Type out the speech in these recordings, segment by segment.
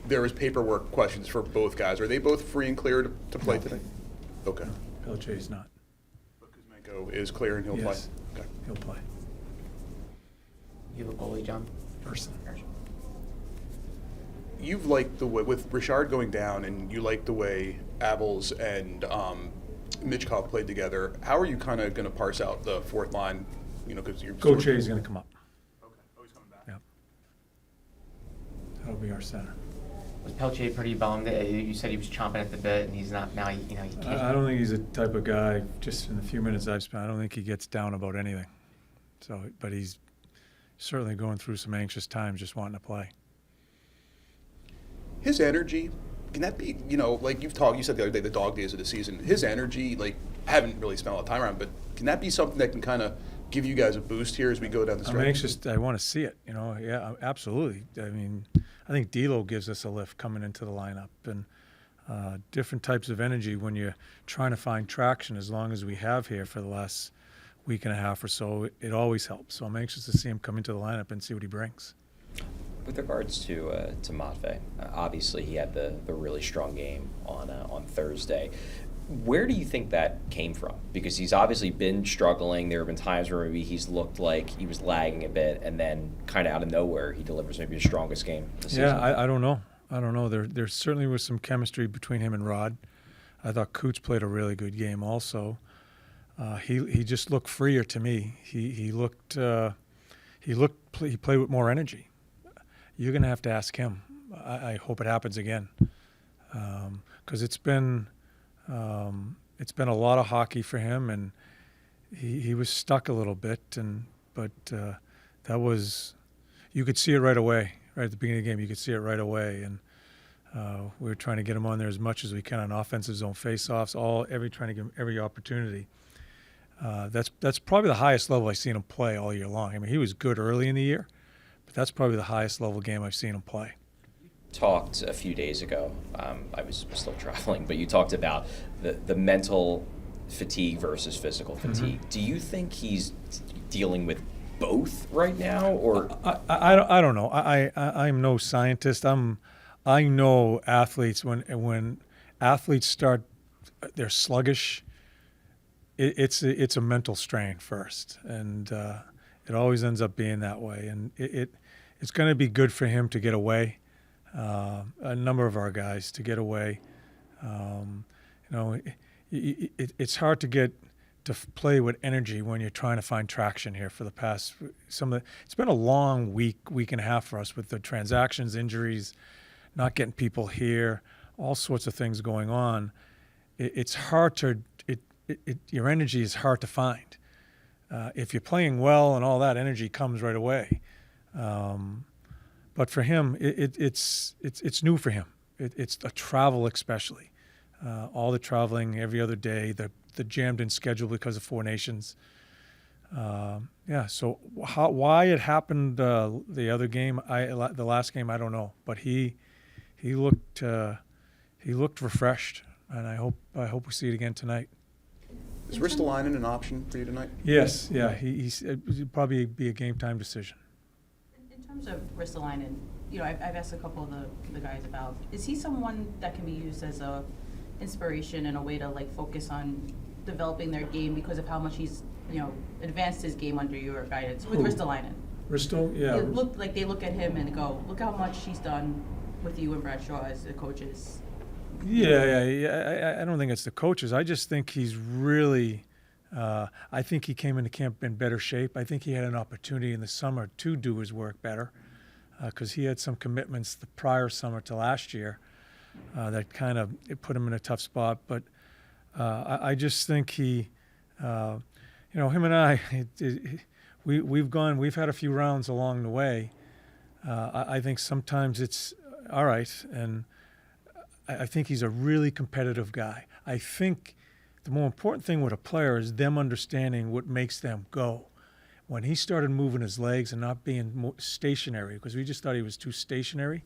there was paperwork questions for both guys. Are they both free and clear to play No. today? Okay. Pelletier's not. But Kuzmenko is clear and he'll Yes. play? Okay. He'll play. You have a goalie, John? Person. You've liked the way, with Richard going down, and you like the way Abels and Mitchkov played together. How are you kind of going to parse out the fourth line? Because you're Gauthier going to come up. Okay. Oh, he's coming back. Yep. That'll be our center. Was Peltier pretty bummed? You said he was chomping at the bit, and he's not now. He can't. I don't think he's the type of guy. Just in the few minutes I've spent, I don't think he gets down about anything. So, but he's certainly going through some anxious times, just wanting to play. His energy, can that be, like you said the other day, the dog days of the season, his energy, like, I haven't really spent a lot of time around, but can that be something that can kind of give you guys a boost here as we go down the stretch? I'm anxious. I want to see it, Yeah, absolutely. I mean, I think D'Lo gives us a lift coming into the lineup, and different types of energy when you're trying to find traction, as long as we have here for the last week and a half or so, it always helps. So I'm anxious to see him come into the lineup and see what he brings. With regards to Matvey, obviously he had the really strong game on Thursday. Where do you think that came from? Because he's obviously been struggling. There have been times where maybe he's looked like he was lagging a bit, and then kind of out of nowhere he delivers maybe his strongest game this season. Yeah, I don't know. There certainly was some chemistry between him and Rod. I thought Coots played a really good game also. He just looked freer to me. He played with more energy. You're going to have to ask him. I hope it happens again, because it's been a lot of hockey for him, and he was stuck a little bit, but that was, you could see it right away. Right at the beginning of the game, you could see it right away, and we were trying to get him on there as much as we can on offensive zone faceoffs, trying to give him every opportunity. That's probably the highest level I've seen him play all year long. I mean, he was good early in the year, but that's probably the highest level game I've seen him play. Talked a few days ago, I was still traveling, but you talked about the mental fatigue versus physical fatigue. Mm-hmm. Do you think he's dealing with both right now, or I don't know. I'm no scientist. I know athletes, when athletes start, they're sluggish. It's a mental strain first, and it always ends up being that way. And it's going to be good for him to get away. A number of our guys to get away. It's hard to get to play with energy when you're trying to find traction here for the past it's been a long week and a half for us with the transactions, injuries, not getting people here, all sorts of things going on. It's hard to your energy is hard to find. If you're playing well and all that, energy comes right away. But for him, it's new for him. It's a travel especially. All the traveling every other day, the jammed-in schedule because of Four Nations. So why it happened the other game, the last game, I don't know. But he looked refreshed, and I hope we see it again tonight. Is Ristolainen an option for you tonight? Yes, yeah. He'd probably be a game-time decision. In terms of Ristolainen, I've asked a couple of the guys about, is he someone that can be used as a inspiration and a way to focus on developing their game because of how much he's advanced his game under your guidance with Ristolainen? Risto, yeah. They look at him and go, look how much he's done with you and Bradshaw as the coaches. Yeah. I don't think it's the coaches. I just think he's really. I think he came into camp in better shape. I think he had an opportunity in the summer to do his work better, because he had some commitments the prior summer to last year that kind of put him in a tough spot. But I just think he, him and I, we've had a few rounds along the way. I think sometimes it's all right, and I think he's a really competitive guy. I think the more important thing with a player is them understanding what makes them go. When he started moving his legs and not being more stationary, because we just thought he was too stationary,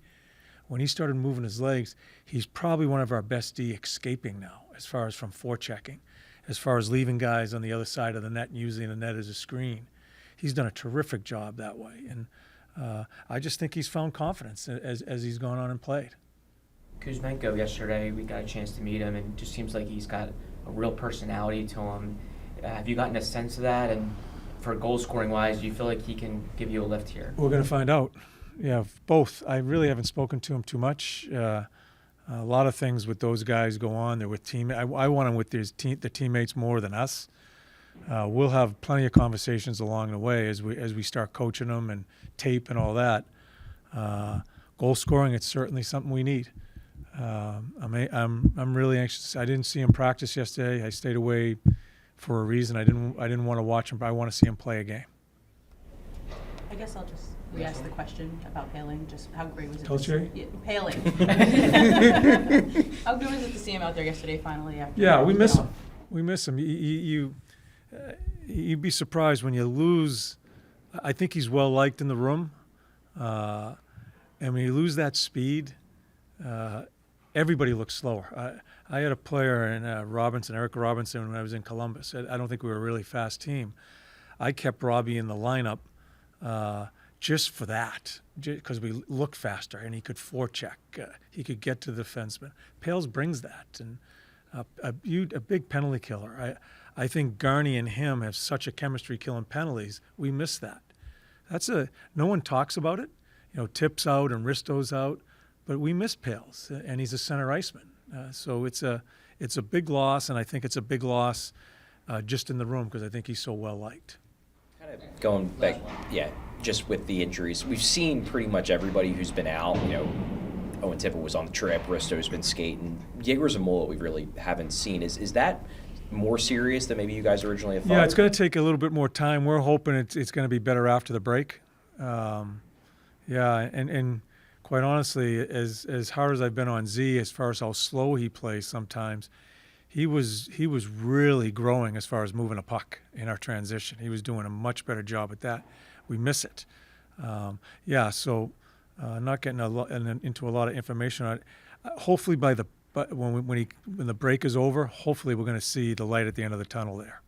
when he started moving his legs, he's probably one of our best D escaping now, as far as from forechecking, as far as leaving guys on the other side of the net and using the net as a screen. He's done a terrific job that way. And I just think he's found confidence as he's gone on and played. Kuzmenko yesterday. We got a chance to meet him, and it just seems like he's got a real personality to him. Have you gotten a sense of that? And for goal scoring wise, do you feel like he can give you a lift here? We're going to find out. Yeah, both. I really haven't spoken to him too much. A lot of things with those guys go on. They're with team. I want them with the teammates more than us. We'll have plenty of conversations along the way as we start coaching them and tape and all that. Goal scoring, it's certainly something we need. I'm really anxious. I didn't see him practice yesterday. I stayed away for a reason. I didn't want to watch him, but I want to see him play a game. I guess I'll just re-ask the question about Paling. Just how great was it? Peltier? Yeah, Paling. How good was it to see him out there yesterday? Finally, after Yeah, we he's miss been him. We miss him. You'd be surprised when you lose. I think he's well liked in the room, and when you lose that speed, everybody looks slower. I had a player in Eric Robinson, when I was in Columbus. I don't think we were a really fast team. I kept Robbie in the lineup just for that, because we looked faster and he could forecheck. He could get to the defenseman. Pales brings that, and a big penalty killer. I think Garney and him have such a chemistry killing penalties. We miss that. No one talks about it. Tip's out and Risto's out, but we miss Pales, and he's a center iceman. So it's a big loss, and I think it's a big loss just in the room because I think he's so well liked. Kind of going back, just with the injuries, we've seen pretty much everybody who's been out. Owen Tippett was on the trip, Risto's been skating. Jaeger Zamula we really haven't seen. Is that more serious than maybe you guys originally had thought? Yeah, it's going to take a little bit more time. We're hoping it's going to be better after the break. And quite honestly, as hard as I've been on Z, as far as how slow he plays sometimes, he was really growing as far as moving a puck in our transition. He was doing a much better job at that. We miss it. So not getting into a lot of information on it. Hopefully when the break is over, hopefully we're going to see the light at the end of the tunnel there.